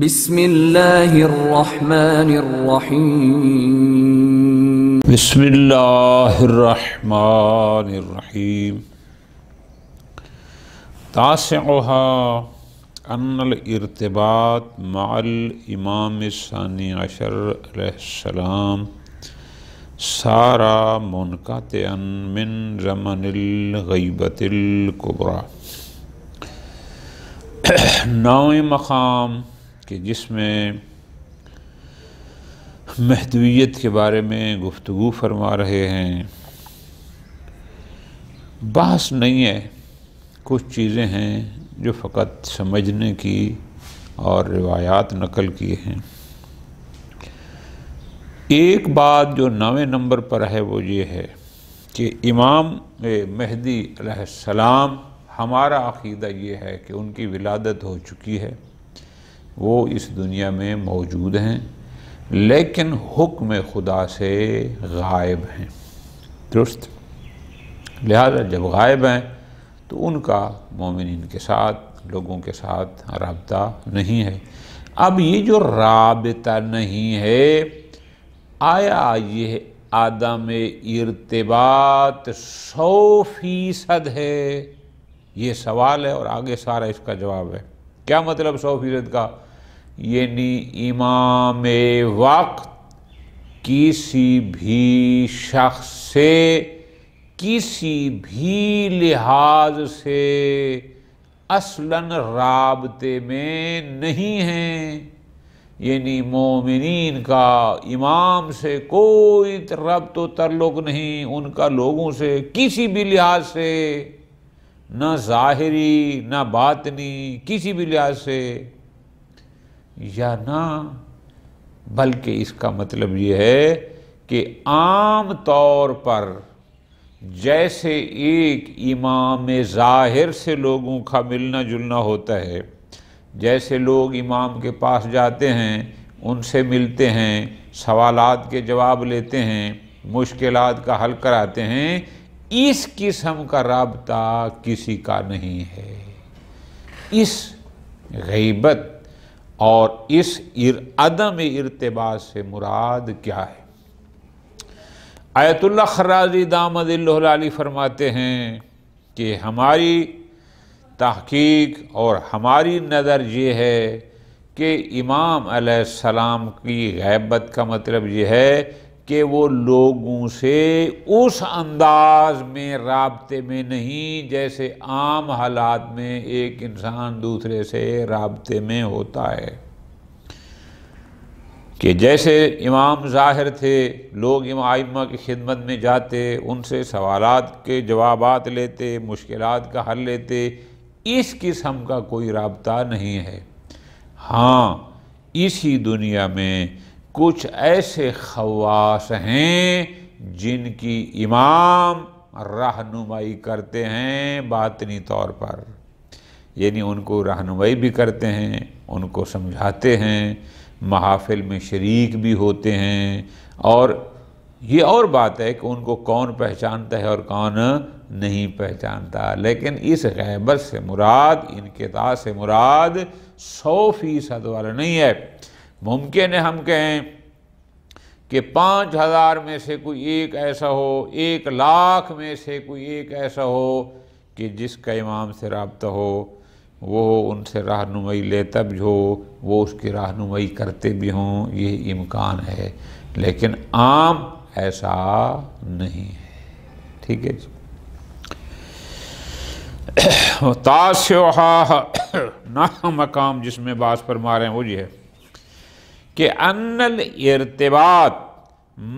بسم اللہ الرحمن الرحیم بسم اللہ الرحمن الرحیم تاسعها ان الارتباط مع الامام الثانی عشر علیہ السلام صار منقطعا من زمن الغیبۃ الکبریٰ۔ نویں مقام کہ جس میں محدودیت کے بارے میں گفتگو فرما رہے ہیں، بحث نہیں ہے، کچھ چیزیں ہیں جو فقط سمجھنے کی اور روایات نقل کی ہیں۔ ایک بات جو 9ویں نمبر پر ہے وہ یہ ہے کہ امام مہدی علیہ السلام، ہمارا عقیدہ یہ ہے کہ ان کی ولادت ہو چکی ہے، وہ اس دنیا میں موجود ہیں، لیکن حکم خدا سے غائب ہیں، درست؟ لہذا جب غائب ہیں تو ان کا مومنین کے ساتھ، لوگوں کے ساتھ رابطہ نہیں ہے۔ اب یہ جو رابطہ نہیں ہے، آیا یہ عدم ارتباط 100% ہے؟ یہ سوال ہے، اور آگے سارا اس کا جواب ہے۔ کیا مطلب 100% کا؟ یعنی امام وقت کسی بھی شخص سے کسی بھی لحاظ سے اصلاً رابطے میں نہیں ہیں، یعنی مومنین کا امام سے کوئی ربط و تعلق نہیں، ان کا لوگوں سے کسی بھی لحاظ سے، نہ ظاہری نہ باطنی، کسی بھی لحاظ سے، یا نہ بلکہ اس کا مطلب یہ ہے کہ عام طور پر جیسے ایک امام ظاہر سے لوگوں کا ملنا جلنا ہوتا ہے، جیسے لوگ امام کے پاس جاتے ہیں، ان سے ملتے ہیں، سوالات کے جواب لیتے ہیں، مشکلات کا حل کراتے ہیں، اس قسم کا رابطہ کسی کا نہیں ہے۔ اس غیبت اور اس عدم ارتباط سے مراد کیا ہے؟ آیت اللہ خرازی دامت اللہ العالی فرماتے ہیں کہ ہماری تحقیق اور ہماری نظر یہ ہے کہ امام علیہ السلام کی غیبت کا مطلب یہ ہے کہ وہ لوگوں سے اس انداز میں رابطے میں نہیں جیسے عام حالات میں ایک انسان دوسرے سے رابطے میں ہوتا ہے، کہ جیسے امام ظاہر تھے، لوگ ائمہ کی خدمت میں جاتے، ان سے سوالات کے جوابات لیتے، مشکلات کا حل لیتے، اس قسم کا کوئی رابطہ نہیں ہے۔ ہاں، اسی دنیا میں کچھ ایسے خواص ہیں جن کی امام رہنمائی کرتے ہیں باطنی طور پر، یعنی ان کو رہنمائی بھی کرتے ہیں، ان کو سمجھاتے ہیں، محافل میں شریک بھی ہوتے ہیں، اور یہ اور بات ہے کہ ان کو کون پہچانتا ہے اور کون نہیں پہچانتا، لیکن اس غیبت سے مراد، انقطاع سے مراد 100% والا نہیں ہے۔ ممکن ہے ہم کہیں کہ 5000 میں سے کوئی ایک ایسا ہو، 1,00,000 میں سے کوئی ایک ایسا ہو کہ جس کا امام سے رابطہ ہو، وہ ان سے رہنمائی لیتا بھی ہو، وہ اس کی رہنمائی کرتے بھی ہوں، یہ امکان ہے، لیکن عام ایسا نہیں ہے۔ ٹھیک ہے جی۔ تاسعها نہ مقام جس میں بات فرما رہے ہیں وہ یہ ہے کہ ان الارتباط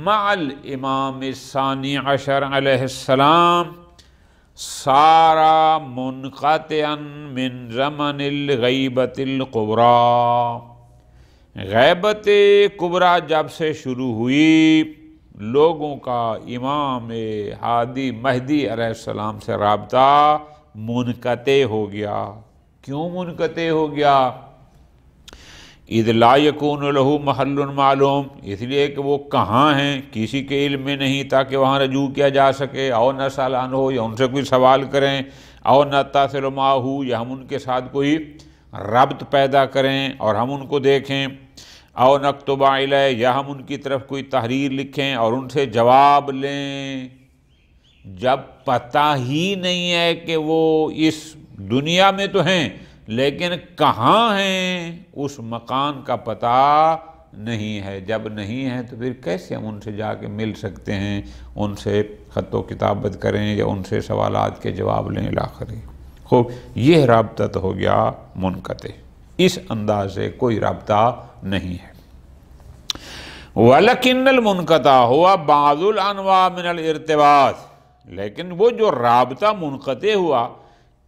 مع الامام الثانی عشر علیہ السلام صار منقطعا من زمن الغیبۃ الکبریٰ۔ غیبت کبریٰ جب سے شروع ہوئی، لوگوں کا امام ہادی مہدی علیہ السلام سے رابطہ منقطع ہو گیا۔ کیوں منقطع ہو گیا؟ اذ لا یکون لہ محل معلوم، اس لیے کہ وہ کہاں ہیں کسی کے علم میں نہیں تاکہ وہاں رجوع کیا جا سکے، او نسأل عنہ، یا ان سے کوئی سوال کریں، او نتصل معہ، یا ہم ان کے ساتھ کوئی ربط پیدا کریں اور ہم ان کو دیکھیں، او نکتب علیہ، یا ہم ان کی طرف کوئی تحریر لکھیں اور ان سے جواب لیں، جب پتہ ہی نہیں ہے کہ وہ اس دنیا میں تو ہیں لیکن کہاں ہیں، اس مکان کا پتہ نہیں ہے۔ جب نہیں ہے تو پھر کیسے ہم ان سے جا کے مل سکتے ہیں، ان سے خط و کتابت کریں یا ان سے سوالات کے جواب لیں الاخر۔ خوب، یہ رابطہ تو ہو گیا منقطع، اس انداز سے کوئی رابطہ نہیں ہے۔ وَلَكِنَّ الْمُنْقَطَعَ هُوَ بَعْضُ الْأَنْوَاعِ مِنَ الْإِرْتِبَاطِ، لیکن وہ جو رابطہ منقطع ہوا،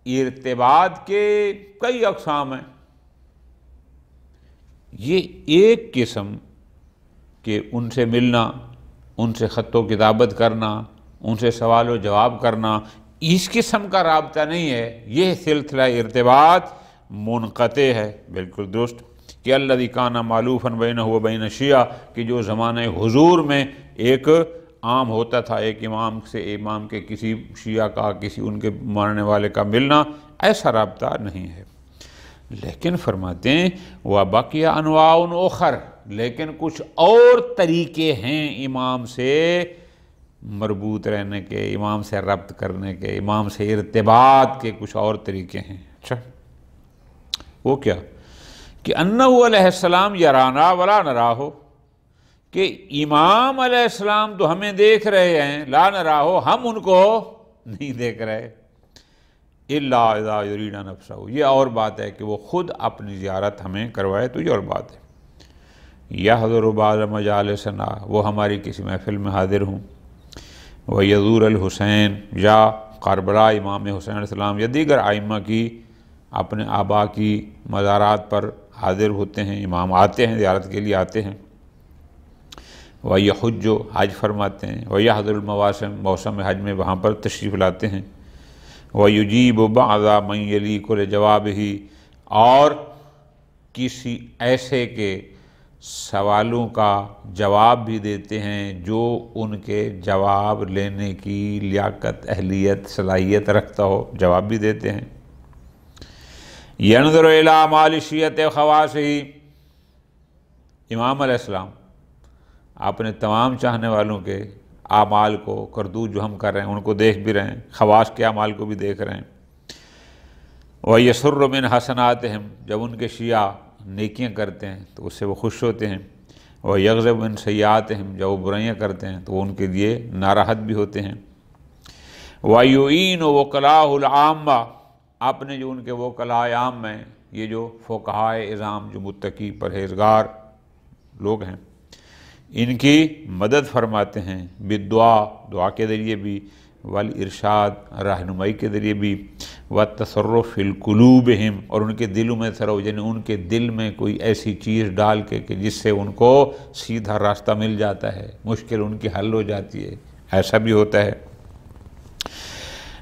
ارتباط کے کئی اقسام ہیں۔ یہ ایک قسم کہ ان سے ملنا، ان سے خط و کتابت کرنا، ان سے سوال و جواب کرنا، اس قسم کا رابطہ نہیں ہے، یہ سلسلہ ارتباط منقطع ہے۔ بالکل درست کہ الذی کان معلوفا بینہ و بین شیعہ، کہ جو زمانہ حضور میں ایک عام ہوتا تھا ایک امام سے امام کے کسی شیعہ کا، کسی ان کے ماننے والے کا ملنا، ایسا رابطہ نہیں ہے۔ لیکن فرماتے ہیں وَبَقِيَ أَنْوَاعٌ أُخَرَ، لیکن کچھ اور طریقے ہیں امام سے مربوط رہنے کے، امام سے ربط کرنے کے، امام سے ارتباط کے کچھ اور طریقے ہیں۔ اچھا، وہ کیا؟ کہ انہ علیہ السلام یرانا ولا نراہ، کہ امام علیہ السلام تو ہمیں دیکھ رہے ہیں، لا نراہ، ہم ان کو نہیں دیکھ رہے، الا اذا یرید نفسہ، یہ اور بات ہے کہ وہ خود اپنی زیارت ہمیں کروائے تو یہ اور بات ہے۔ یحضر بعض مجالسنا، وہ ہماری کسی محفل میں حاضر ہوں، ویزور الحسین، یا کربلا امام حسین علیہ السلام یا دیگر ائمہ کی اپنے آبا کی مزارات پر حاضر ہوتے ہیں، امام آتے ہیں، زیارت کے لیے آتے ہیں۔ وَيَحُجُّ، حج فرماتے ہیں، وَيَحْضُرُ الْمَوَاسِمِ، موسم حج میں وہاں پر تشریف لاتے ہیں۔ وَيُجِيبُ بَعْضَ مَنْ يَلِيقُ لِجَوَابِهِ، اور کسی ایسے کے سوالوں کا جواب بھی دیتے ہیں جو ان کے جواب لینے کی لیاقت، اہلیت، صلاحیت رکھتا ہو، جواب بھی دیتے ہیں۔ يَنْظُرُ إِلَىٰ أَعْمَالِ الشِّيَّةِ وَخَوَاصِهِ، امام علیہ السلام اپنے تمام چاہنے والوں کے اعمال کو، کردوج جو ہم کر رہے ہیں ان کو دیکھ بھی رہے ہیں، خواص کے اعمال کو بھی دیکھ رہے ہیں۔ وَيَسُرُّ مِنْ حَسَنَاتِهِمْ، جب ان کے شیعہ نیکیاں کرتے ہیں تو اس سے وہ خوش ہوتے ہیں۔ وَيَغْضَبُ مِنْ سَیِّئَاتِهِمْ، جب وہ برائیاں کرتے ہیں تو وہ ان کے لیے ناراحت بھی ہوتے ہیں۔ وَيُعِينُ وُکَلَاءَهُ الْعَامَّةَ، اپنے جو ان کے وکلاء عام ہیں، یہ جو فقہائے اعظام جو متقی پرہیزگار لوگ ہیں، ان کی مدد فرماتے ہیں، بالدعا، دعا کے ذریعے بھی، والارشاد، رہنمائی کے ذریعے بھی، والتصرف فی القلوبہم، اور ان کے دلوں میں تصرف، یعنی ان کے دل میں کوئی ایسی چیز ڈال کے کہ جس سے ان کو سیدھا راستہ مل جاتا ہے، مشکل ان کی حل ہو جاتی ہے، ایسا بھی ہوتا ہے۔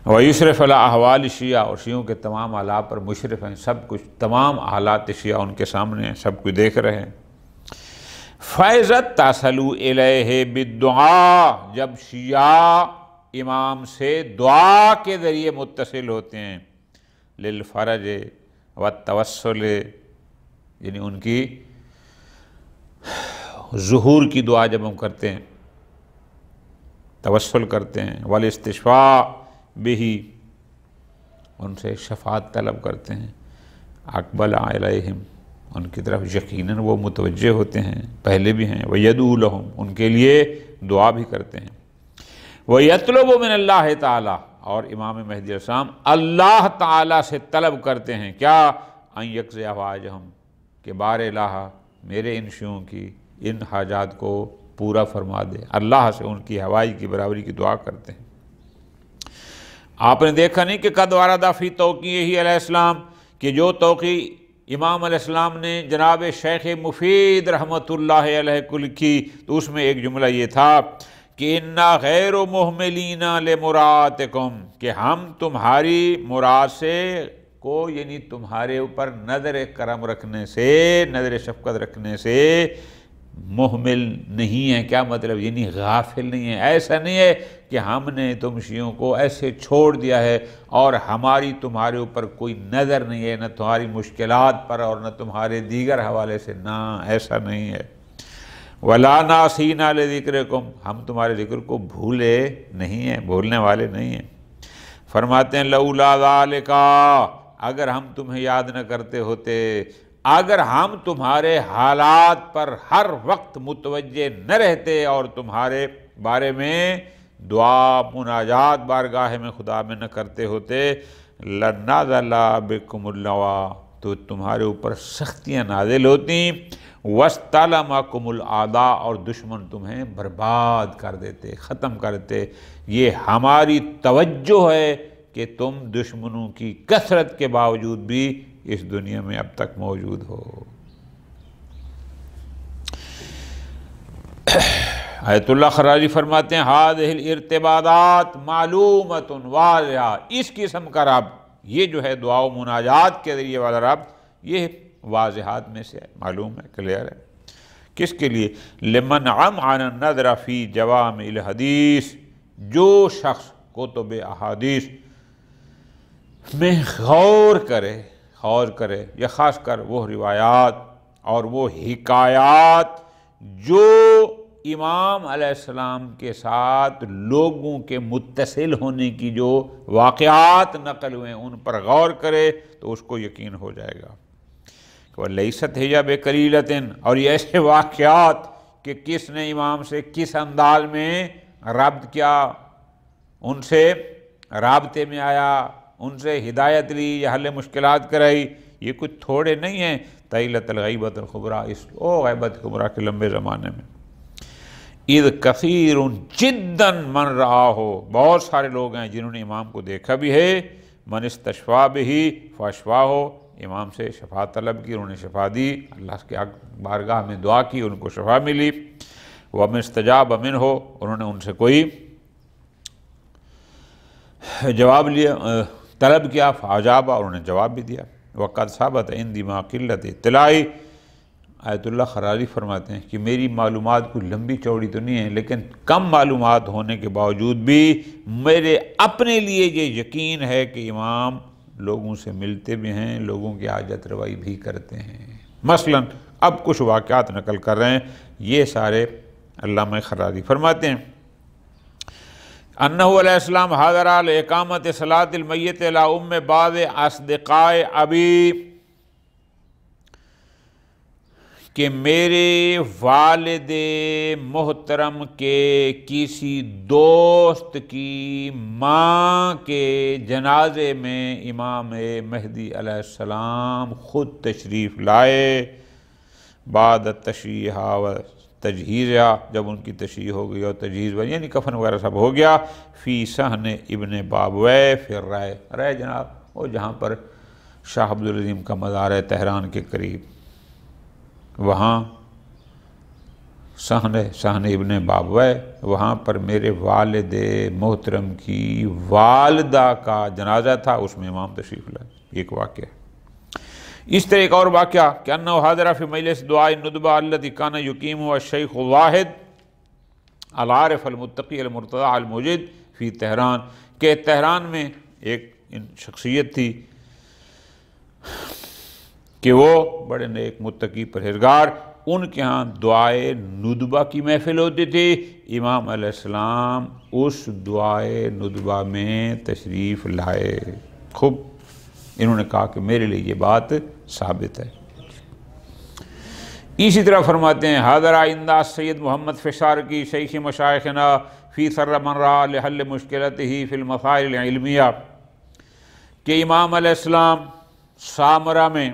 وَيُشْرِفُ عَلَىٰ أَحْوَالِ الشِّيَعِ، اور شیعوں کے تمام حالات پر مشرف ہیں، سب کچھ، تمام حالات شیعہ ان کے سامنے ہیں، سب کچھ دیکھ رہے ہیں۔ فَإِذَا اَتَّصَلُوا إِلَيْهِ بِالدُّعَاءِ، جب شیعہ امام سے دعا کے ذریعے متصل ہوتے ہیں، لِلْفَرَجِ وَالتَّوَسُّلِ، یعنی ان کی ظہور کی دعا جب ہم کرتے ہیں، توسل کرتے ہیں، والاستشفاء بہ، ان سے شفاعت طلب کرتے ہیں، اقبل علیہم، ان کی طرف یقیناً وہ متوجہ ہوتے ہیں، پہلے بھی ہیں، وَيَدْعُو لَهُمْ، ان کے لیے دعا بھی کرتے ہیں، وَيَطْلُبُ مِنَ اللَّهِ تعالیٰ، اور امام مہدی علیہ السلام اللہ تعالیٰ سے طلب کرتے ہیں، کیا؟ أَن يَقْضِيَ حَوَائِجَهُمْ، کہ بار الہ میرے ان شیعوں کی ان حاجات کو پورا فرما دے، اللہ سے ان کی حوائج کی برابری کی دعا کرتے ہیں۔ آپ نے دیکھا نہیں کہ قد ورد فی توقیعہ علیہ السلام، کہ جو توقیع امام علیہ السلام نے جناب شیخ مفید رحمۃ اللہ علیہ کو لکھی، تو اس میں ایک جملہ یہ تھا کہ اِنَّا غَيْرُ مُحْمِلِينَ لِمُرَاتِكُمْ، کہ ہم تمہاری مراد سے کو، یعنی تمہارے اوپر نظر کرم رکھنے سے، نظر شفقت رکھنے سے محمل نہیں ہیں. کیا مطلب؟ یعنی غافل نہیں ہیں. ایسا نہیں ہے کہ ہم نے تم شیعوں کو ایسے چھوڑ دیا ہے اور ہماری تمہارے اوپر کوئی نظر نہیں ہے، نہ تمہاری مشکلات پر اور نہ تمہارے دیگر حوالے سے. نہ، ایسا نہیں ہے. وَلَا نَاسِينَ لِذِكْرِكُمْ، ہم تمہارے ذکر کو بھولے نہیں ہیں، بھولنے والے نہیں ہیں. فرماتے ہیں لَوْلَا ذَلِكَ، اگر ہم تمہیں یاد نہ کرتے ہوتے، اگر ہم تمہارے حالات پر ہر وقت متوجہ نہ رہتے اور تمہارے بارے میں دعا مناجات بارگاہ میں خدا میں نہ کرتے ہوتے، لَنَزَلَ بِكُمُ اللَّوَا، تو تمہارے اوپر سختیاں نازل ہوتیں، وَاسْتَلَمَكُمُ الْأَعْدَاءُ، اور دشمن تمہیں برباد کر دیتے، ختم کر دیتے. یہ ہماری توجہ ہے کہ تم دشمنوں کی کثرت کے باوجود بھی اس دنیا میں اب تک موجود ہو. آیت اللہ خراجی فرماتے ہیں هذه الارتباطات معلومۃ واضحہ، اس قسم کا رب، یہ جو ہے دعا و مناجات کے ذریعے والا رب، یہ واضحات میں سے ہے، معلوم ہے، کلیئر ہے. کس کے لیے؟ لمن عمعن النظر فی جوامع الحدیث، جو شخص کتب احادیث میں غور کرے یا خاص کر وہ روایات اور وہ حکایات جو امام علیہ السلام کے ساتھ لوگوں کے متصل ہونے کی جو واقعات نقل ہوئے ان پر غور کرے تو اس کو یقین ہو جائے گا. وَلَيْسَتْ هِيَ بِقَلِيلَةٍ، اور یہ ایسے واقعات کہ کس نے امام سے کس انداز میں ربط کیا، ان سے رابطے میں آیا، ان سے ہدایت لی یا حل مشکلات کرائی، یہ کچھ تھوڑے نہیں ہیں. طیلۃ الغیبۃ الکبریٰ، اس غیبت کبریٰ کے لمبے زمانے میں. اذ کثیر جدا من رہا ہو، بہت سارے لوگ ہیں جنہوں نے امام کو دیکھا بھی ہے. من استشفا بہ فاشفا ہو، امام سے شفا طلب کی، انہوں نے شفا دی، اللہ کے بارگاہ میں دعا کی، ان کو شفا ملی. ومن استجاب منہ، انہوں نے ان سے کوئی جواب لیا، طلب کیا، فاجاب، انہوں نے جواب بھی دیا. وقد ثابت عندی ما قلت اطلاعی، آیت اللہ خرازی فرماتے ہیں کہ میری معلومات کوئی لمبی چوڑی تو نہیں ہے، لیکن کم معلومات ہونے کے باوجود بھی میرے اپنے لیے یہ یقین ہے کہ امام لوگوں سے ملتے بھی ہیں، لوگوں کی حاجت روائی بھی کرتے ہیں. مثلا اب کچھ واقعات نقل کر رہے ہیں، یہ سارے علامہ خرازی فرماتے ہیں انہ علیہ السلام حاضر لإقامت صلاۃ المیت علی ام بعض اصدقاء ابی، کہ میرے والد محترم کے کسی دوست کی ماں کے جنازے میں امام مہدی علیہ السلام خود تشریف لائے. بعد تشریح و تجہیزہ، جب ان کی تشریح ہو گئی اور تجہیز یعنی کفن وغیرہ سب ہو گیا. فی صحن ابن بابویہ فی رائے جناب، وہ جہاں پر شاہ عبدالعظیم کا مزار ہے تہران کے قریب، وہاں صحن ابن بابویہ، وہاں پر میرے والد محترم کی والدہ کا جنازہ تھا، اس میں امام تشریف لائے. ایک واقعہ. اس طرح ایک اور واقعہ کہ انہ حاضر فی مجلس دعاء الندبہ الذی کان یقیمہ الشیخ الواحد العارف المتقی المرتضی الموجد فی تہران، کہ تہران میں ایک شخصیت تھی کہ وہ بڑے نیک متقی پرہیزگار، ان کے ہاں دعائے ندبہ کی محفل ہوتی تھی. امام علیہ السلام اس دعائے ندبہ میں تشریف لائے. خوب، انہوں نے کہا کہ میرے لیے یہ بات ثابت ہے. اسی طرح فرماتے ہیں حاضر عندہ سید محمد فشار کی شیخ مشائخنا فی سر من را لحل مشکلتہ فی المسائل العلمیہ، کہ امام علیہ السلام سامرہ میں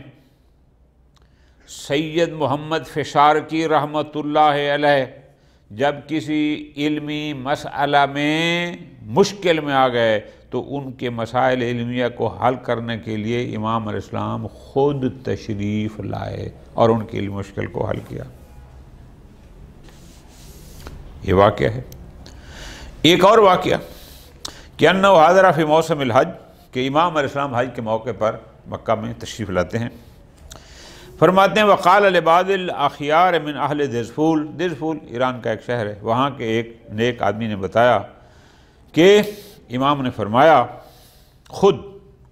سید محمد فشار کی رحمت اللہ علیہ جب کسی علمی مسئلہ میں مشکل میں آ گئے تو ان کے مسائل علمیہ کو حل کرنے کے لیے امام علیہ السلام خود تشریف لائے اور ان کی علمی مشکل کو حل کیا. یہ واقعہ ہے. ایک اور واقعہ کہ انہ حاضر فی موسم الحج، کہ امام علیہ السلام حج کے موقع پر مکہ میں تشریف لاتے ہیں. فرماتے ہیں وقال لبعض الاخیار من اہل دزفول، دزفول ایران کا ایک شہر ہے، وہاں کے ایک نیک آدمی نے بتایا کہ امام نے فرمایا خود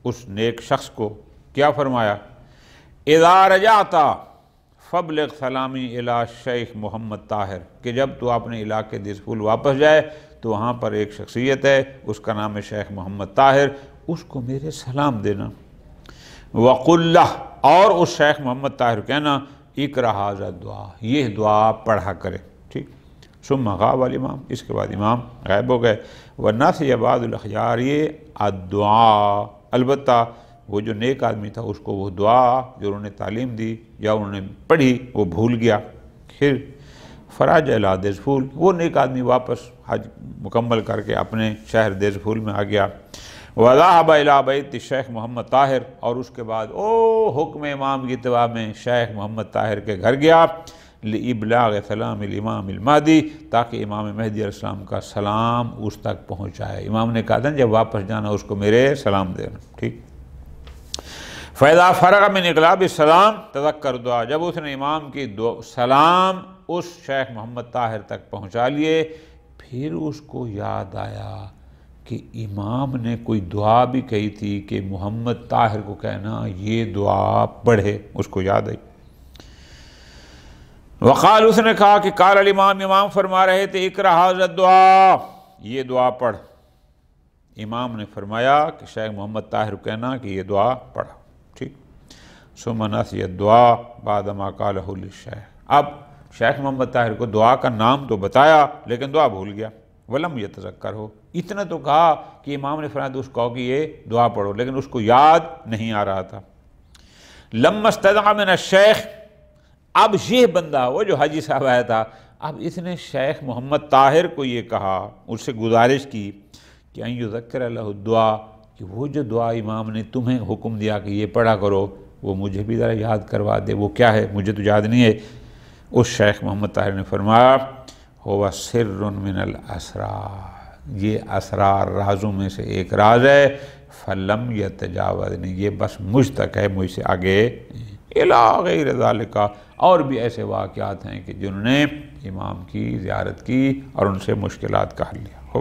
اس نیک شخص کو، کیا فرمایا؟ اذا رجعت فبلغ سلامی الی شیخ محمد طاہر، کہ جب تو اپنے علاقے دزفول واپس جائے تو وہاں پر ایک شخصیت ہے، اس کا نام ہے شیخ محمد طاہر، اس کو میرے سلام دینا۔ وَقُلْ لَهُ، اور اس شیخ محمد طاہر کہنا اقرأ ھذا الدعاء، یہ دعا پڑھا کرے، ٹھیک۔ ثم غاب الامام، اس کے بعد امام غائب ہو گئے۔ وَنَسِیَ بَعْضُ الْأَخْیَارِ الدُّعَاء، البتہ وہ جو نیک آدمی تھا اس کو وہ دعا جو انہوں نے تعلیم دی یا انہوں نے پڑھی وہ بھول گیا۔ پھر فراج الی دزفول، وہ نیک آدمی واپس حج مکمل کر کے اپنے شہر دزفول میں آ گیا۔ وَذَهَبَ إِلَىٰ بَيْتِ شیخ محمد طاہر، اور اس کے بعد حکم امام کی اتباع میں شیخ محمد طاہر کے گھر گیا، لِإِبْلَاغِ سَلَامِ الْإِمَامِ الْمَہْدِی، تاکہ امام مہدی علیہ السلام کا سلام اس تک پہنچائے۔ امام نے کہا تھا جب واپس جانا اس کو میرے سلام دینا، ٹھیک۔ فَإِذَا فَرَغَ مِنْ إِقْلَابِ السَّلَام تَذَكَّرَ الدُّعَاء، جب اس نے امام کی سلام اس شیخ محمد طاہر تک پہنچا لیے، پھر اس کو یاد آیا کہ امام نے کوئی دعا بھی کہی تھی کہ محمد طاہر کو کہنا یہ دعا پڑھے، اس کو یاد آئی۔ وقال، اس نے کہا کہ قال الامام، امام فرما رہے تھے اقرأ ھذا الدعاء، یہ دعا پڑھ۔ امام نے فرمایا کہ شیخ محمد طاہر کو کہنا کہ یہ دعا پڑھا، ٹھیک۔ ثم نسی الدعاء بعدما قالہ للشیخ، اب شیخ محمد طاہر کو دعا کا نام تو بتایا لیکن دعا بھول گیا۔ ولم یتذکر ہو، اتنا تو کہا کہ امام نے فرمایا تو اس کو کہو کہ یہ دعا پڑھو، لیکن اس کو یاد نہیں آ رہا تھا۔ لما استدعى من الشیخ، اب یہ بندہ وہ جو حاجی صاحب آیا تھا، اب اس نے شیخ محمد طاہر کو یہ کہا، اس سے گزارش کی کہ ان یذکر له الدعاء، کہ وہ جو دعا امام نے تمہیں حکم دیا کہ یہ پڑھا کرو وہ مجھے بھی ذرا یاد کروا دے، وہ کیا ہے مجھے تو یاد نہیں ہے۔ اس شیخ محمد طاہر نے فرمایا ہوا سر من الاسرار، یہ اسرار رازوں میں سے ایک راز ہے، فلم یتجاوزنی، یہ بس مجھ تک ہے، مجھ سے آگے الی غیر ذالک، اور بھی ایسے واقعات ہیں کہ جنہوں نے امام کی زیارت کی اور ان سے مشکلات کا حل لیا۔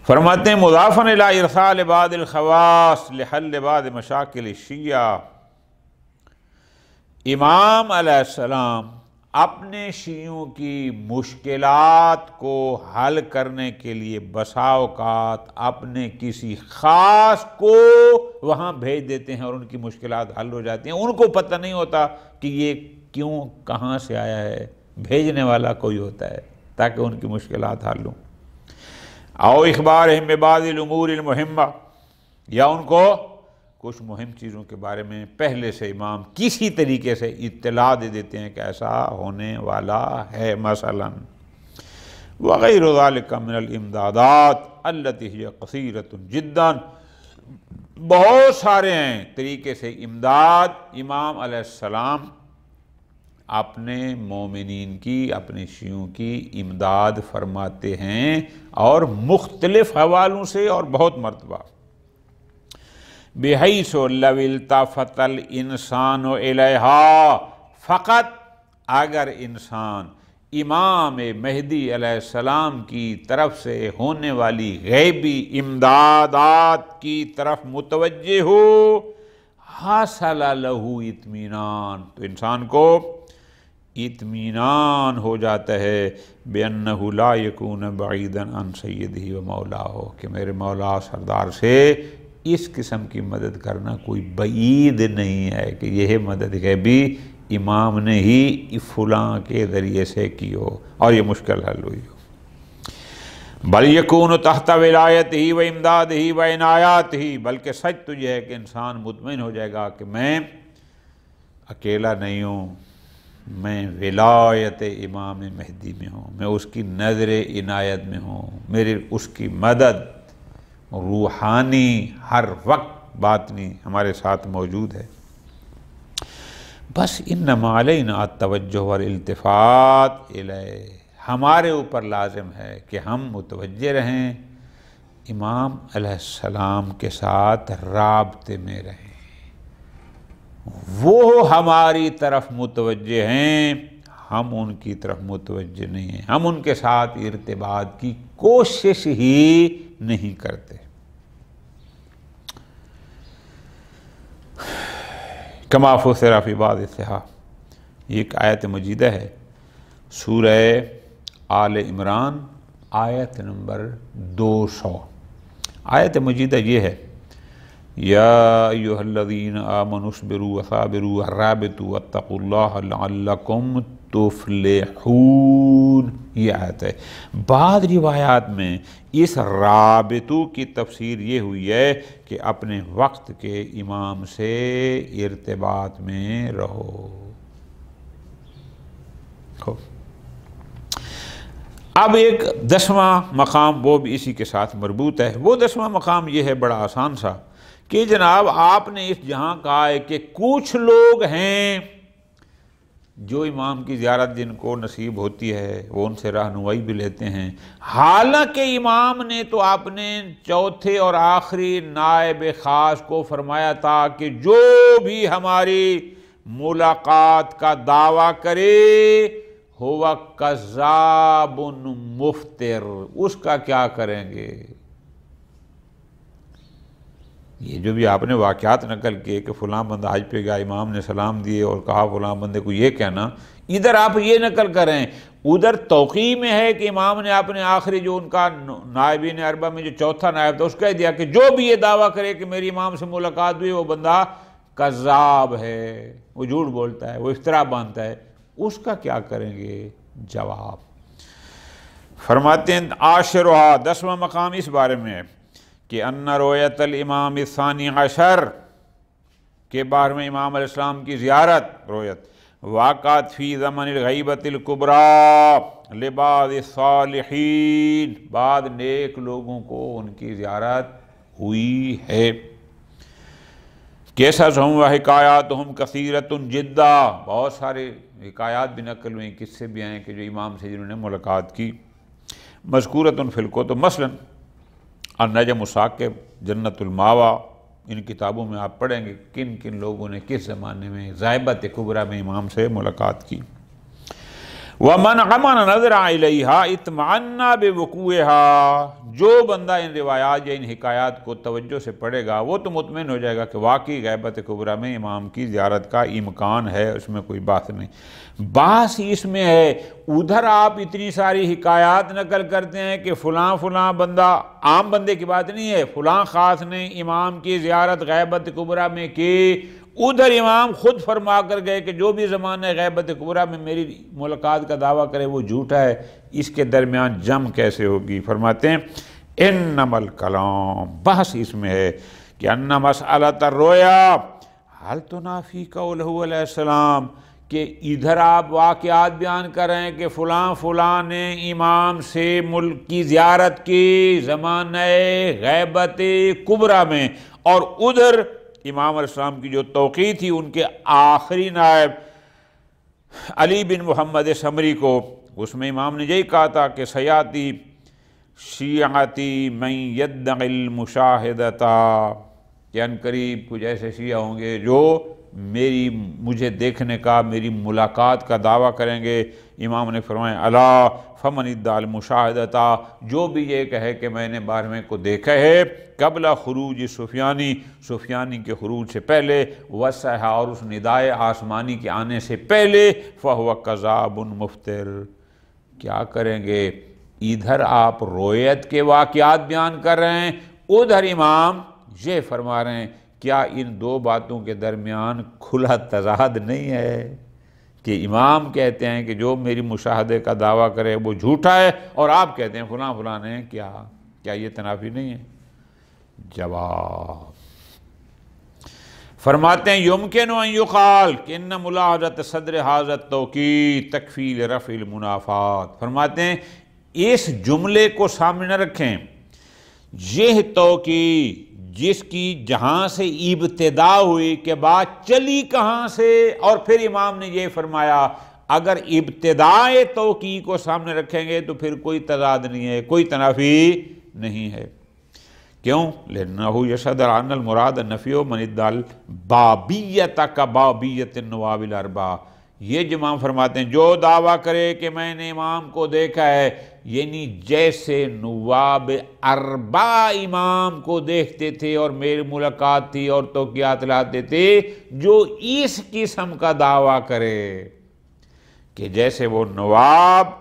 فرماتے ہیں مضافاً الی ارسال بعض الخواص لحل بعض مشاکل الشیعہ، امام علیہ السلام اپنے شیعوں کی مشکلات کو حل کرنے کے لیے بسا اوقات اپنے کسی خاص کو وہاں بھیج دیتے ہیں اور ان کی مشکلات حل ہو جاتی ہیں۔ ان کو پتہ نہیں ہوتا کہ یہ کیوں کہاں سے آیا ہے، بھیجنے والا کوئی ہوتا ہے تاکہ ان کی مشکلات حل ہوں۔ او اخبارہم ببعض الامور المہمہ، یا ان کو کچھ مہم چیزوں کے بارے میں پہلے سے امام کسی طریقے سے اطلاع دے دیتے ہیں کہ ایسا ہونے والا ہے، مثلا وغیر ذالک من الامدادات التي هي قصیرۃ جدا، بہت سارے ہیں طریقے سے امداد امام علیہ السلام اپنے مومنین کی، اپنے شیعوں کی امداد فرماتے ہیں، اور مختلف حوالوں سے اور بہت مرتبہ۔ بحیث لو التفت الانسان الیہا، فقط اگر انسان امام مہدی علیہ السلام کی طرف سے ہونے والی غیبی امدادات کی طرف متوجہ ہو، حاصل لہ اطمینان، تو انسان کو اطمینان ہو جاتا ہے، بأنہ لا یکون بعیدا عن سیدہ و مولاہ، کہ میرے مولا سردار سے اس قسم کی مدد کرنا کوئی بعید نہیں ہے کہ یہ مدد غیبی امام نے ہی فلاں کے ذریعے سے کی ہو اور یہ مشکل حل ہوئی ہو۔ بل یکون تحت ولایتہ و امدادہ و عنایاتہ، بلکہ سچ تو یہ ہے کہ انسان مطمئن ہو جائے گا کہ میں اکیلا نہیں ہوں، میں ولایت امام مہدی میں ہوں، میں اس کی نظر عنایت میں ہوں، میری اس کی مدد روحانی ہر وقت باطنی ہمارے ساتھ موجود ہے۔ بس انما علینا التوجہ والالتفات الیہ، ہمارے اوپر لازم ہے کہ ہم متوجہ رہیں، امام علیہ السلام کے ساتھ رابطے میں رہیں، وہ ہماری طرف متوجہ ہیں، ہم ان کی طرف متوجہ نہیں ہیں، ہم ان کے ساتھ ارتباط کی کوشش ہی نہیں کرتے۔ کما فسر فی بعض الصحاح، یہ ایک آیت مجیدہ ہے، سورہ آل عمران آیت نمبر 200۔ آیت مجیدہ یہ ہے، یا ایھا الذین آمنوا اصبروا وصابروا ورابطوا واتقوا اللہ لعلکم تفلحون، یہ آیت ہے۔ بعض روایات میں اس رابطو کی تفسیر یہ ہوئی ہے کہ اپنے وقت کے امام سے ارتباط میں رہو۔ اب ایک 10واں مقام وہ بھی اسی کے ساتھ مربوط ہے۔ وہ 10واں مقام یہ ہے بڑا آسان سا کہ جناب آپ نے اس جہاں کہا ہے کہ کچھ لوگ ہیں جو امام کی زیارت جن کو نصیب ہوتی ہے وہ ان سے رہنمائی بھی لیتے ہیں، حالانکہ امام نے تو اپنے چوتھے اور آخری نائب خاص کو فرمایا تھا کہ جو بھی ہماری ملاقات کا دعویٰ کرے ہوا کذاب مفتر، اس کا کیا کریں گے؟ یہ جو بھی آپ نے واقعات نقل کیے کہ فلاں بندہ حج پہ گیا، امام نے سلام دیے اور کہا فلاں بندے کو یہ کہنا، ادھر آپ یہ نقل کریں، ادھر توقیع میں ہے کہ امام نے اپنے آخری جو ان کا نائبین اربعہ میں جو چوتھا نائب تھا اس کہہ دیا کہ جو بھی یہ دعویٰ کرے کہ میری امام سے ملاقات ہوئی وہ بندہ کذاب ہے، وہ جھوٹ بولتا ہے، وہ افترا باندھتا ہے، اس کا کیا کریں گے؟ جواب فرماتے ہیں عاشرھا، 10واں مقام اس بارے میں ہے کہ ان رؤیت الامام الثانی عشر کے بارے میں امام علیہ السلام کی زیارت رؤیت واقعات فی زمن الغیبۃ الکبریٰ لبعض الصالحین، بعض نیک لوگوں کو ان کی زیارت ہوئی ہے۔ قصصہم و حکایاتہم کثیرۃ جدا، بہت سارے حکایات بھی نقل ہوئیں، کس سے بھی آئیں کہ جو امام سے جنہوں نے ملاقات کی۔ مذکورۃ فی الکتب، مثلا النجم الثاقب، جنت الماویٰ، ان کتابوں میں آپ پڑھیں گے کن کن لوگوں نے کس زمانے میں غیبت کبریٰ میں امام سے ملاقات کی۔ وَمَنْ غَمَنَ نَظْرَ إِلَيْهَا اطمأنَّ بِوُقُوعِهَا، جو بندہ ان روایات یا ان حکایات کو توجہ سے پڑھے گا وہ تو مطمئن ہو جائے گا کہ واقعی غیبت کبریٰ میں امام کی زیارت کا امکان ہے، اس میں کوئی بات نہیں۔ بات اس میں ہے ادھر آپ اتنی ساری حکایات نقل کرتے ہیں کہ فلاں فلاں بندہ، عام بندے کی بات نہیں ہے، فلاں خاص نے امام کی زیارت غیبت کبریٰ میں کی، ادھر امام خود فرما کر گئے کہ جو بھی زمانہ غیبت کبریٰ میں میری ملاقات کا دعویٰ کرے وہ جھوٹا ہے، اس کے درمیان جم کیسے ہوگی؟ فرماتے ہیں انما الکلام، بحث اس میں ہے کہ ان مسئلۃ الرؤیا حل تنافی قولہ علیہ السلام، کہ ادھر آپ واقعات بیان کر رہے ہیں کہ فلاں فلاں نے امام سے ملک کی زیارت کی زمانہ غیبت کبریٰ میں، اور ادھر امام علیہ السلام کی جو توقیع تھی ان کے آخری نائب علی بن محمد سمری کو، اس میں امام نے یہی کہا تھا کہ سیاتی شیعتی من یدعی المشاہدۃ، کہ ان قریب کچھ ایسے شیعہ ہوں گے جو مجھے دیکھنے کا، میری ملاقات کا دعویٰ کریں گے۔ امام نے فرمایا الا فمن ادعی المشاہدۃ، جو بھی یہ کہے کہ میں نے 12ویں کو دیکھا ہے قبل خروج سفیانی کے خروج سے پہلے، وصحا، اور اس ندائے آسمانی کے آنے سے پہلے، فہو کذاب مفتر، کیا کریں گے؟ ادھر آپ رویت کے واقعات بیان کر رہے ہیں، ادھر امام یہ فرما رہے ہیں، کیا ان دو باتوں کے درمیان کھلا تضاد نہیں ہے کہ امام کہتے ہیں کہ جو میری مشاہدے کا دعویٰ کرے وہ جھوٹا ہے، اور آپ کہتے ہیں فلاں فلاں نے، کیا یہ تنافی نہیں ہے؟ جواب فرماتے ہیں یمکن ان یقال کہ ان ملاحظۃ صدر ھذا التوقیت تکفی لرفع المنافات، فرماتے ہیں اس جملے کو سامنے رکھیں، یہ توقیت جس کی جہاں سے ابتدا ہوئی کہ بات چلی کہاں سے، اور پھر امام نے یہ فرمایا اگر ابتدائے توقیت کو سامنے رکھیں گے تو پھر کوئی تضاد نہیں ہے، کوئی تنافی نہیں ہے۔ کیوں؟ لأنه يشهد أن المراد النفی من ادعى البابیت کبابیت النواب الاربعہ۔ یہ جو امام فرماتے ہیں جو دعویٰ کرے کہ میں نے امام کو دیکھا ہے، یعنی جیسے نواب اربعہ امام کو دیکھتے تھے اور میری ملاقات تھی اور توقیات لاتے تھے، جو اس قسم کا دعویٰ کرے کہ جیسے وہ نواب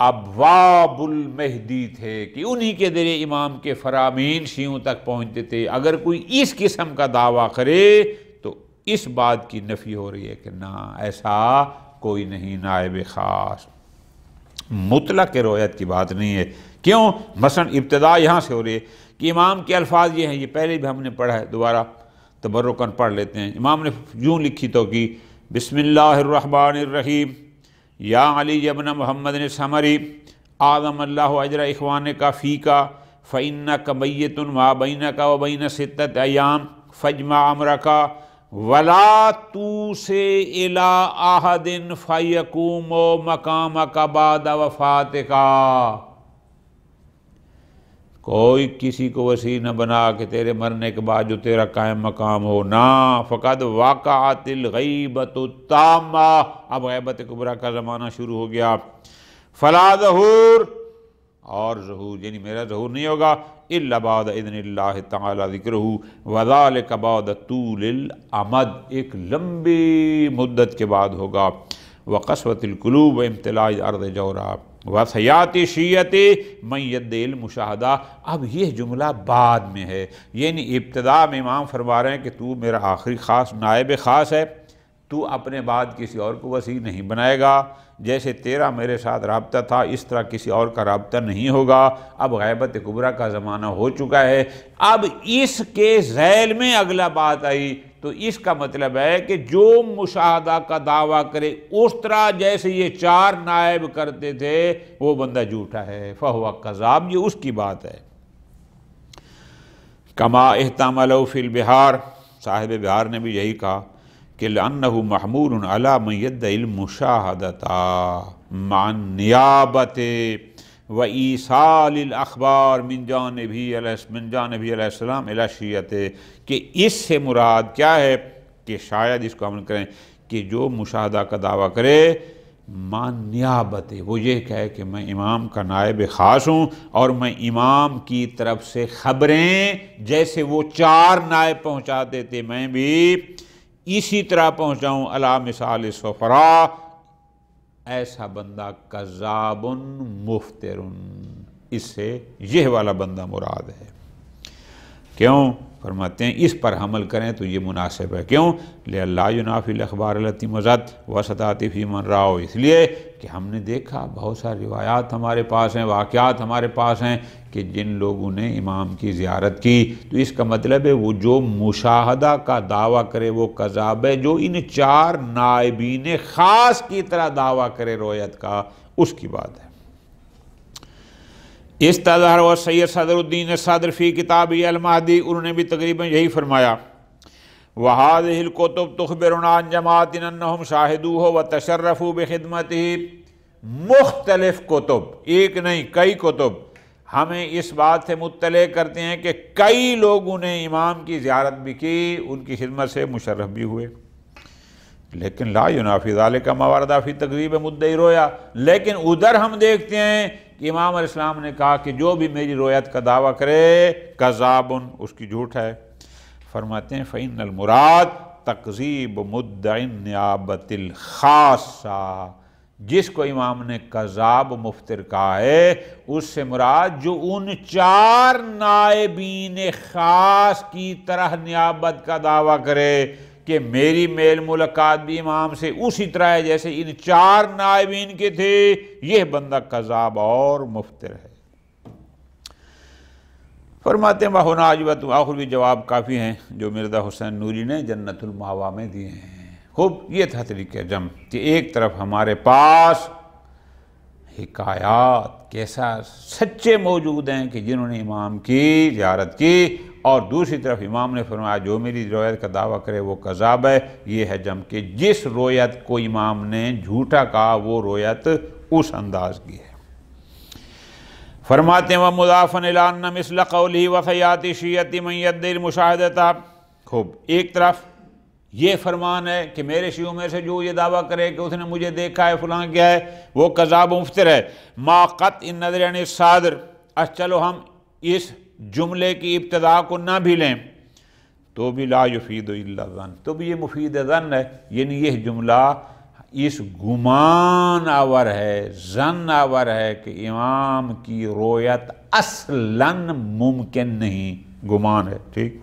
ابواب المہدی تھے کہ انہی کے ذریعے امام کے فرامین شیعوں تک پہنچتے تھے، اگر کوئی اس قسم کا دعویٰ کرے تو اس بات کی نفی ہو رہی ہے کہ نہ، ایسا کوئی نہیں، نائب خاص مطلق روایت کی بات نہیں ہے۔ کیوں؟ مثلا ابتدا یہاں سے ہو رہی ہے کہ امام کے الفاظ یہ ہیں، یہ پہلے بھی ہم نے پڑھا ہے، دوبارہ تبرکاً پڑھ لیتے ہیں۔ امام نے یوں لکھی تو کی بسم اللہ الرحمن الرحیم یا علی ابن محمد الثمری اعظم اللہ اجر اخوانک فیک فانک میت ما بینک و بین ستۃ ایام فاجمع امرک ولا توصی الی احد فیقوم مقامک بعد وفاتک۔ کوئی کسی کو وسیع نہ بنا کہ تیرے مرنے کے بعد جو تیرا قائم مقام ہو، نہ فقد واقعت الغیبۃ التامہ، اب غیبت کبریٰ کا زمانہ شروع ہو گیا، فلا ظہور، اور ظہور یعنی میرا ظہور نہیں ہوگا الا بعد اذن اللہ تعالی ذکرہ وذالک بعد طول الامد، ایک لمبی مدت کے بعد ہوگا، وقسوۃ القلوب وامتلاء الارض جورا وسیات شیعت من یدعی المشاہدہ۔ اب یہ جملہ بعد میں ہے، یعنی ابتدا میں امام فرما رہے ہیں کہ تو میرا آخری خاص نائب خاص ہے، تو اپنے بعد کسی اور کو وسیع نہیں بنائے گا، جیسے تیرا میرے ساتھ رابطہ تھا اس طرح کسی اور کا رابطہ نہیں ہوگا، اب غیبت کبریٰ کا زمانہ ہو چکا ہے۔ اب اس کے ذیل میں اگلا بات آئی، تو اس کا مطلب ہے کہ جو مشاہدہ کا دعویٰ کرے اس طرح جیسے یہ چار نائب کرتے تھے، وہ بندہ جھوٹا ہے، فہو کذاب، یہ اس کی بات ہے۔ کما احتملہ فی البحار، صاحب بحار نے بھی یہی کہا کہ لأنه محمول علی من یدعی المشاہدۃ مع النیابۃ وإیصال الاخبار من جانبہ علیہ السلام الی الشیعۃ، کہ اس سے مراد کیا ہے کہ شاید اس کو عمل کریں کہ جو مشاہدہ کا دعویٰ کرے مع النیابۃ، وہ یہ کہے کہ میں امام کا نائب خاص ہوں اور میں امام کی طرف سے خبریں جیسے وہ چار نائب پہنچاتے تھے میں بھی اسی طرح پہنچاؤں، علی مثال سفراء، ایسا بندہ کذاب مفتر، اس سے یہ والا بندہ مراد ہے۔ کیوں؟ فرماتے ہیں اس پر عمل کریں تو یہ مناسب ہے۔ کیوں؟ لئلا ینافی الاخبار التی مضت وستاتی فی من راؤ، اس لیے کہ ہم نے دیکھا بہت ساری روایات ہمارے پاس ہیں، واقعات ہمارے پاس ہیں کہ جن لوگوں نے امام کی زیارت کی، تو اس کا مطلب ہے وہ جو مشاہدہ کا دعویٰ کرے وہ کذاب ہے، جو ان چار نائبین خاص کی طرح دعویٰ کرے روایت کا، اس کی بات ہے۔ استظہر و سید صدر الدین صدر فی کتاب المہدی، انہوں نے بھی تقریباً یہی فرمایا، وَهَذِهِ الْكُتُبُ تُخْبِرُنَا عَنْ جَمَاعَةٍ أَنَّهُمْ شَاهِدُوهُ وَتَشَرَّفُوا بِخِدْمَتِهِ۔ مختلف کتب، ایک نہیں کئی کتب ہمیں اس بات سے مطلع کرتے ہیں کہ کئی لوگوں نے امام کی زیارت بھی کی، ان کی خدمت سے مشرف بھی ہوئے، لیکن لا ینافی ذالک ما ورد فی تکذیب مدعی رویا، لیکن ادھر ہم دیکھتے ہیں کہ امام علیہ السلام نے کہا کہ جو بھی میری روایت کا دعویٰ کرے کذاب، اس کی جھوٹ ہے۔ فرماتے ہیں فإن المراد تکذیب مدعی النیابۃ الخاصہ، جس کو امام نے کذاب مفتر کہا ہے اس سے مراد جو ان چار نائبین خاص کی طرح نیابت کا دعویٰ کرے کہ میری میل ملاقات بھی امام سے اسی طرح ہے جیسے ان چار نائبین کے تھے، یہ بندہ کذاب اور مفتر ہے۔ فرماتے ہیں وَهُنَا عَجْبَةٌ، آخر بھی جواب کافی ہیں جو مرزا حسین نوری نے جنت المأویٰ میں دیے ہیں۔ خوب، یہ تھا طریقہ جم کہ ایک طرف ہمارے پاس حکایات کیسا سچے موجود ہیں کہ جنہوں نے امام کی زیارت کی، اور دوسری طرف امام نے فرمایا جو میری روایت کا دعویٰ کرے وہ کذاب ہے۔ یہ ہے جم کہ جس روایت کو امام نے جھوٹا کہا وہ روایت اس انداز کی ہے۔ فرماتے ہیں وَمُضَافًا إِلَىٰ أَنَّ مِثْلَ قَوْلِهِ وَفَيَاتِ الشِّيَّةِ مَن يَدَّعِي الْمُشَاهَدَةَ۔ خوب، ایک طرف یہ فرمان ہے کہ میرے شیعوں میں سے جو یہ دعویٰ کرے کہ اس نے مجھے دیکھا ہے فلاں کیا ہے وہ کذاب و مفتر ہے۔ ما قطع النظر عن الصادر، چلو ہم اس جملے کی ابتدا کو نہ بھی لیں تو بھی لا یفید الا الظن، تو بھی یہ مفید ظن ہے، یعنی یہ جملہ اس گمان آور ہے، ظن آور ہے کہ امام کی رویت اصلاً ممکن نہیں، گمان ہے، ٹھیک۔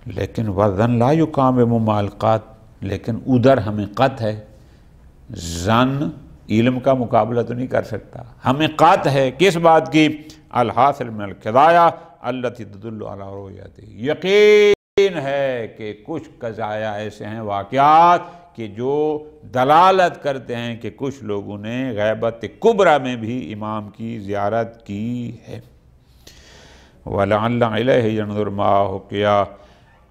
لیکن وَظَن لا يُقَامِمُ مَعَ الْقَطْعِ، لیکن ادھر ہمیں قطع ہے، ظن علم کا مقابلہ تو نہیں کر سکتا، ہمیں قطع ہے کس بات کی؟ الحاصل من القضایا التي تدل على رؤيته، یقین ہے کہ کچھ قضایا ایسے ہیں، واقعات کہ جو دلالت کرتے ہیں کہ کچھ لوگوں نے غیبت کبریٰ میں بھی امام کی زیارت کی ہے۔ وَلَعَلَّ إِلَيْهِ يَنْظُرُ مَا حُكِيَ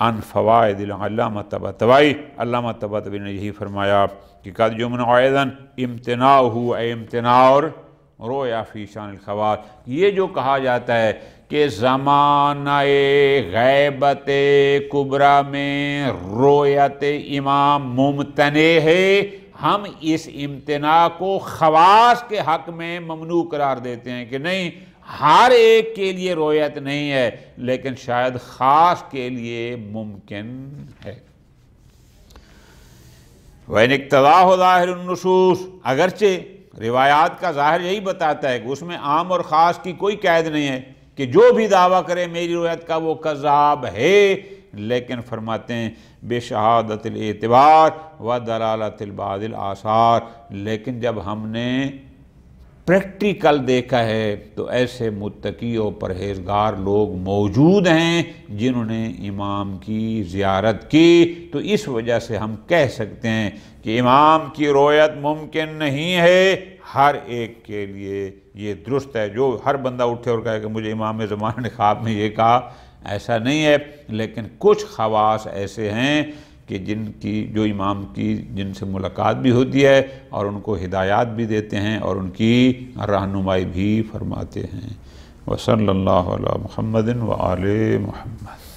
عن فوائد العلامہ طباطبائی، علامہ طباطبائی نے یہی فرمایا کہ قد یمنع ایضاً امتناعہ اے امتناع اور رویا فی شان الخواص، یہ جو کہا جاتا ہے کہ زمانہ غیبت کبریٰ میں رویت امام ممتنع ہے، ہم اس امتناع کو خواص کے حق میں ممنوع قرار دیتے ہیں کہ نہیں، ہر ایک کے لیے رویت نہیں ہے لیکن شاید خاص کے لیے ممکن ہے۔ وَإِنِ اقْتَضَاهُ ظَاهِرُ النُّصُوص، اگرچہ روایات کا ظاہر یہی بتاتا ہے کہ اس میں عام اور خاص کی کوئی قید نہیں ہے کہ جو بھی دعویٰ کرے میری روایت کا وہ کذاب ہے، لیکن فرماتے ہیں بشہادت الاعتبار و دلالت البعض الآثار، لیکن جب ہم نے پریکٹیکل دیکھا ہے تو ایسے متقی و پرہیزگار لوگ موجود ہیں جنہوں نے امام کی زیارت کی، تو اس وجہ سے ہم کہہ سکتے ہیں کہ امام کی رویت ممکن نہیں ہے ہر ایک کے لیے، یہ درست ہے۔ جو ہر بندہ اٹھے اور کہے کہ مجھے امام زمانہ نے خواب میں یہ کہا، ایسا نہیں ہے، لیکن کچھ خواص ایسے ہیں کہ جو امام کی جن سے ملاقات بھی ہوتی ہے اور ان کو ہدایات بھی دیتے ہیں اور ان کی رہنمائی بھی فرماتے ہیں۔ وصلی اللہ علی محمد وآل محمد۔